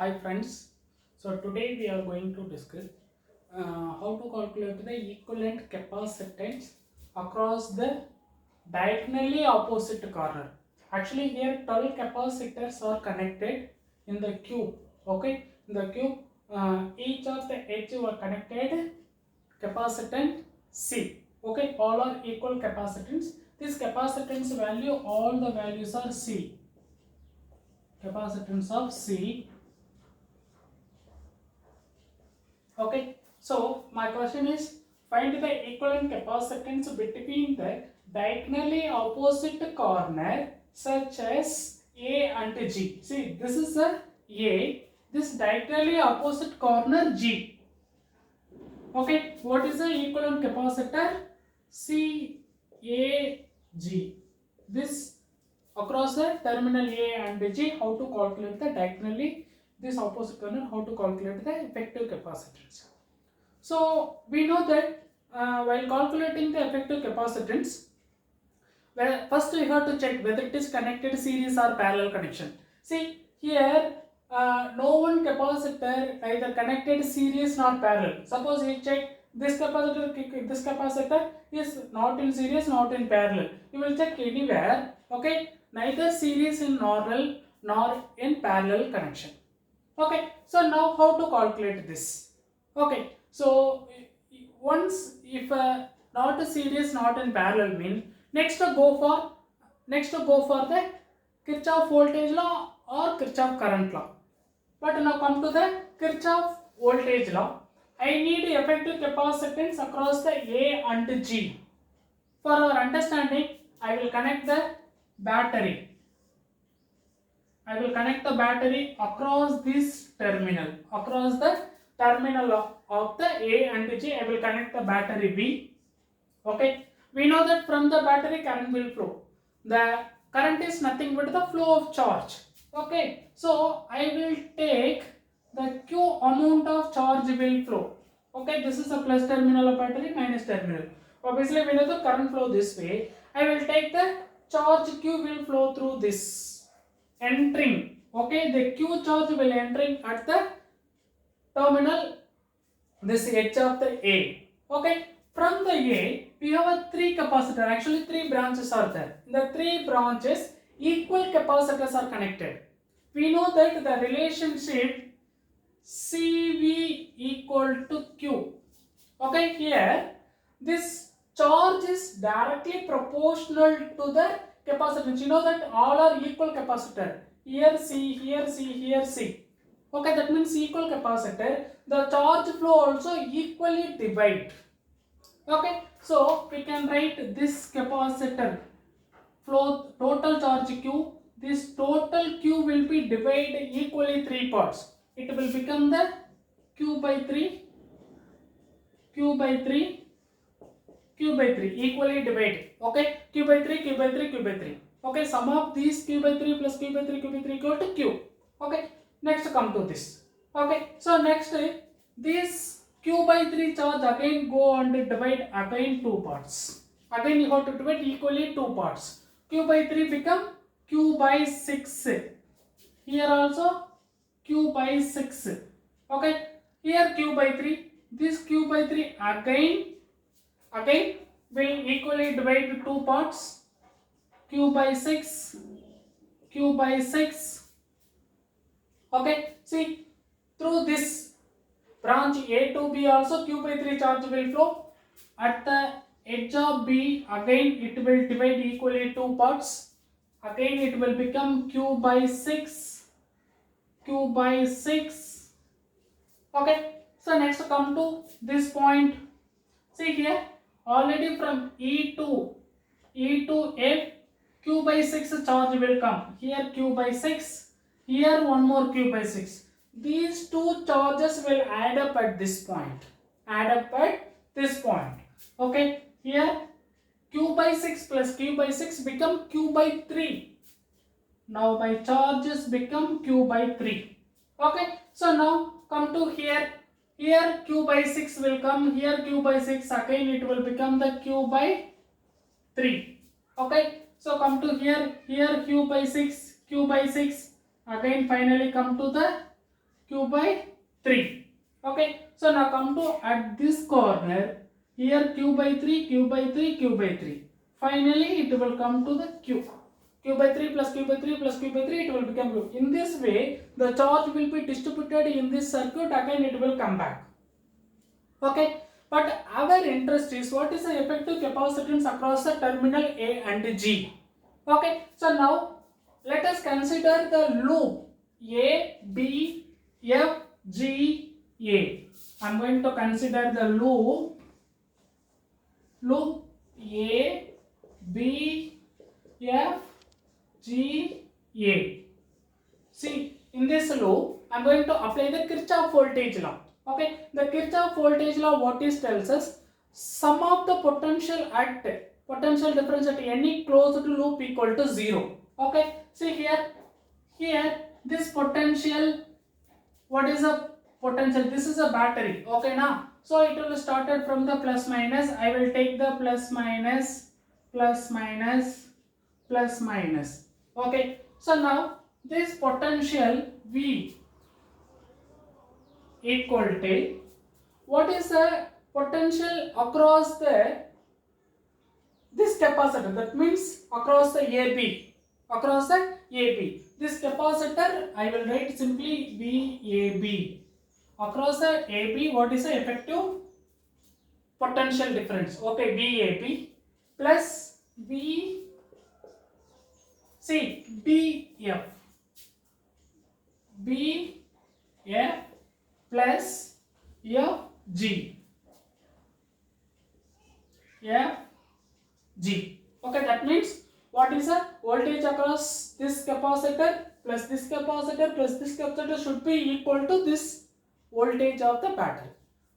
Hi friends, so today we are going to discuss how to calculate the equivalent capacitance across the diagonally opposite corner. Actually here 12 capacitors are connected in the cube, okay, in the cube each of the edge were connected capacitance C, okay, all are equal capacitance. This capacitance value, all the values are C, capacitance of C. Okay, so my question is find the equivalent capacitance between the diagonally opposite corner such as A and G. See, this is a A, this diagonally opposite corner G. Okay, what is the equivalent capacitor? C A G. This across the terminal A and G, how to calculate the diagonally this opposite corner, how to calculate the effective capacitance. So we know that while calculating the effective capacitance, well, first we have to check whether it is connected series or parallel connection. See here, no one capacitor either connected series nor parallel. Suppose you check this capacitor is not in series, not in parallel. You will check anywhere. Okay, neither series in normal nor in parallel connection. Okay, so now how to calculate this? Okay, so once if not a series, not in parallel means next to go for the Kirchhoff voltage law or Kirchhoff current law. But now come to the Kirchhoff voltage law. I need effective capacitance across the A and G. For our understanding, I will connect the battery. I will connect the battery across this terminal. Across the terminal of the A and G, I will connect the battery B. Okay. We know that from the battery current will flow. The current is nothing but the flow of charge. Okay. So I will take the Q amount of charge will flow. Okay. This is a plus terminal of battery, minus terminal. Obviously, we know the current flow this way. I will take the charge Q will flow through this entering. Okay, the Q charge will entering at the terminal this edge of the A. Okay, from the A we have a three capacitor. Actually, three branches are there. In the three branches, equal capacitors are connected. We know that the relationship CV equal to Q. Okay, here this charge is directly proportional to the capacitance. You know that all are equal capacitor. Here C, here C, here C. Okay, that means equal capacitor. The charge flow also equally divide. Okay, so we can write this capacitor flow total charge Q. This total Q will be divided equally three parts. It will become the Q by 3, Q by 3, Q by 3 equally divided. Okay, Q by 3, Q by 3, Q by 3. Okay, sum of these Q by 3 plus Q by 3, Q by 3 equal to Q. Okay, next come to this. Okay, so next this Q by 3 charge again go and divide again two parts. Again you have to divide equally two parts. Q by 3 become Q by 6. Here also Q by 6. Okay, here Q by 3. This Q by 3 again will equally divide two parts. Q by 6, Q by 6. Okay, see through this branch A to B also Q by 3 charge will flow. At the edge of B again it will divide equally two parts. Again it will become Q by 6, Q by 6. Okay, so next come to this point. See here, already from E to F, Q by 6 charge will come. Here Q by 6, here one more Q by 6. These two charges will add up at this point. Add up at this point. Okay, here Q by 6 plus Q by 6 become Q by 3. Now my charges become Q by 3. Okay, so now come to here. Here Q by 6 will come, here Q by 6, again it will become the Q by 3. Okay, so come to here, here Q by 6, Q by 6, again finally come to the q by 3. Okay, so now come to at this corner, here q by 3, q by 3, q by 3. Finally it will come to the q by 3 plus q by 3 plus q by 3, it will become q. In this way the charge will be distributed in this circuit, again it will come back. Okay, but our interest is what is the effective capacitance across the terminal A and G. Okay, so now let us consider the loop A, B, F, G, A. I am going to consider the loop A, B, F, G, A. See, in this loop, I am going to apply the Kirchhoff voltage law. Okay, the Kirchhoff voltage law, what is tells us, sum of the potential difference at any closed loop equal to 0. Okay, see here this potential, what is the potential? This is a battery. Okay, now so it will started from the plus minus. I will take the plus minus, plus minus, plus minus. Okay, so now this potential V equal to, what is the potential across the this capacitor? That means across the AB, across the AB. This capacitor I will write simply VAB. Across the AB, what is the effective potential difference? Okay, VAB plus V, see, BF, BF plus FG, FG. Okay, that means what is the voltage across this capacitor plus this capacitor plus this capacitor should be equal to this voltage of the battery.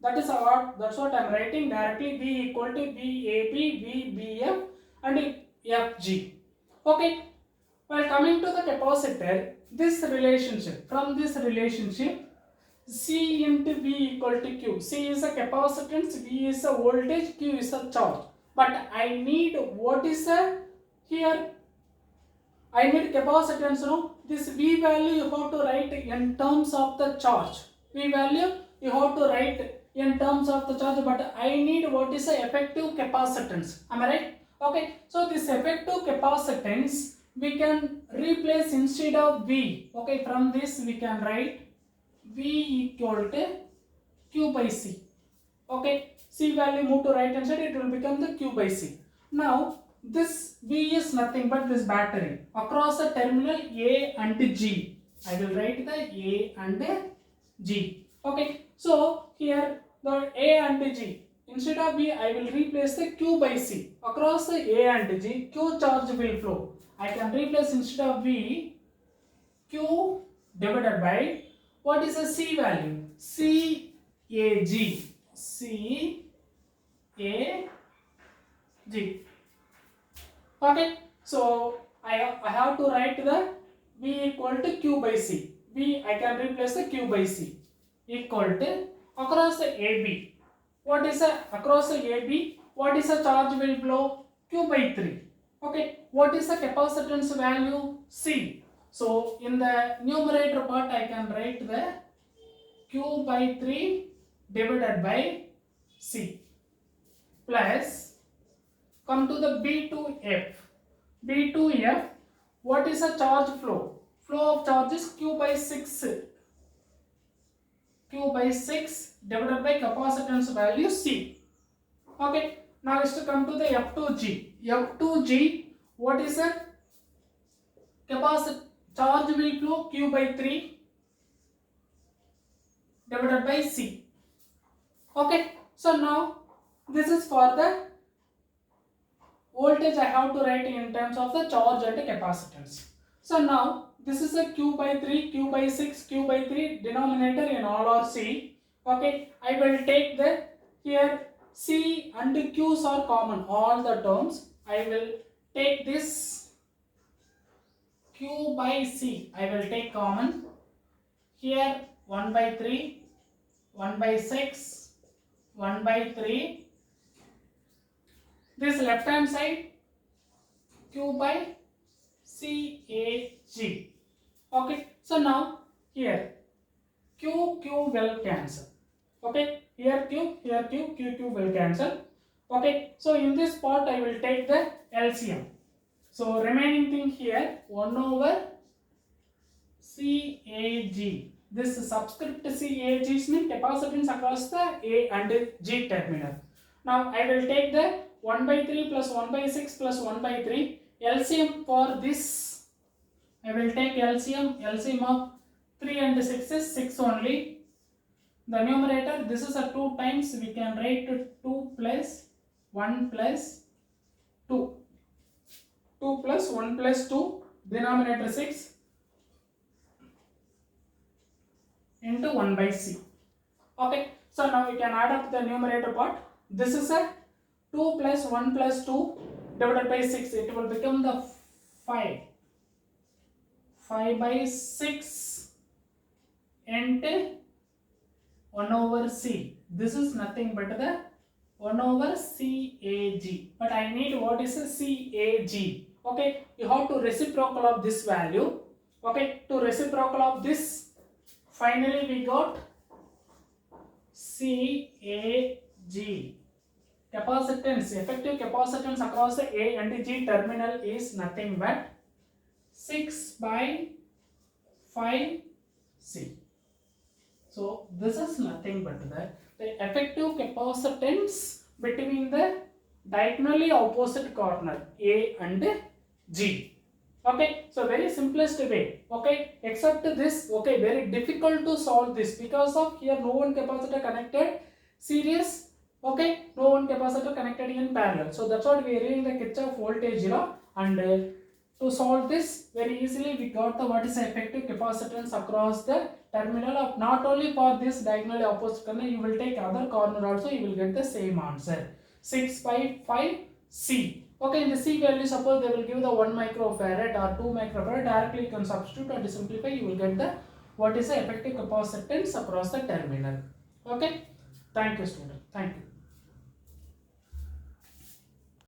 That's what I am writing directly. V equal to VAB, VBF and FG. Okay. While coming to the capacitor, this relationship, from this relationship, C into V equal to Q. C is a capacitance, V is a voltage, Q is a charge. But I need, what is a here? I need capacitance. No, this V value you have to write in terms of the charge. V value you have to write in terms of the charge, but I need what is the effective capacitance. Am I right? Okay, so this effective capacitance we can replace instead of V. Okay, from this we can write V equal to Q by C. Okay, C value move to right hand side, it will become the Q by C. Now this V is nothing but this battery across the terminal A and G. I will write the A and G. Okay, so here the A and G, instead of V I will replace the Q by C. Across the A and G, Q charge will flow. I can replace instead of V, Q divided by, what is the C value? CAG. CAG. Okay, so I have to write the V equal to Q by C. V I can replace the Q by C equal to across the AB. What is the across the AB? What is the charge will flow? Q by 3. Okay, what is the capacitance value? C. So in the numerator part I can write the Q by 3 divided by C plus, come to the B2F. B2F, what is the charge flow? Flow of charge is Q by 6. Q by 6 divided by capacitance value C. Okay, now let's come to the F2G. F2G, what is the capacity? Charge will flow Q by 3 divided by C. Okay, so now this is for the voltage I have to write in terms of the charge and the capacitance. So now this is a Q by 3, Q by 6, Q by 3, denominator in all are C. Okay, I will take the, here C and Q's are common, all the terms. I will take this Q by C, I will take common. Here 1 by 3, 1 by 6, 1 by 3. This left hand side Q by CAG. Okay, so now here Q will cancel. Okay, here Q will cancel. Okay, so in this part I will take the LCM. So remaining thing here 1 over CAG. This subscript CAG means capacitance across the A and G terminal. Now I will take the 1 by 3 plus 1 by 6 plus 1 by 3 LCM for this. I will take LCM of 3 and 6 is 6 only. The numerator, this is a 2 times, we can write 2 plus 1 plus 2. 2 plus 1 plus 2, denominator 6 into 1 by C. Okay, so now we can add up the numerator part. This is a 2 plus 1 plus 2 divided by 6. It will become the 5. 5 by 6 into 1 over C. This is nothing but the 1 over CAG. But I need what is a CAG. Okay, you have to reciprocal of this value. Okay, to reciprocal of this, finally we got CAG. Capacitance, effective capacitance across the A and G terminal is nothing but 6 by 5 C. So this is nothing but the effective capacitance between the diagonally opposite corner A and G. Okay, so very simplest way. Okay, except this, okay, very difficult to solve this because of here no one capacitor connected series. Okay, no one capacitor connected in parallel. So that's what we are using the Kirchhoff voltage law, and to solve this very easily we got the what is the effective capacitance across the terminal of not only for this diagonally opposite corner, you will take other corner also, you will get the same answer 6 by 5 C. Okay, in the C value suppose they will give the 1 microfarad or 2 microfarad, directly you can substitute or simplify, you will get the what is the effective capacitance across the terminal. Okay, thank you student, thank you.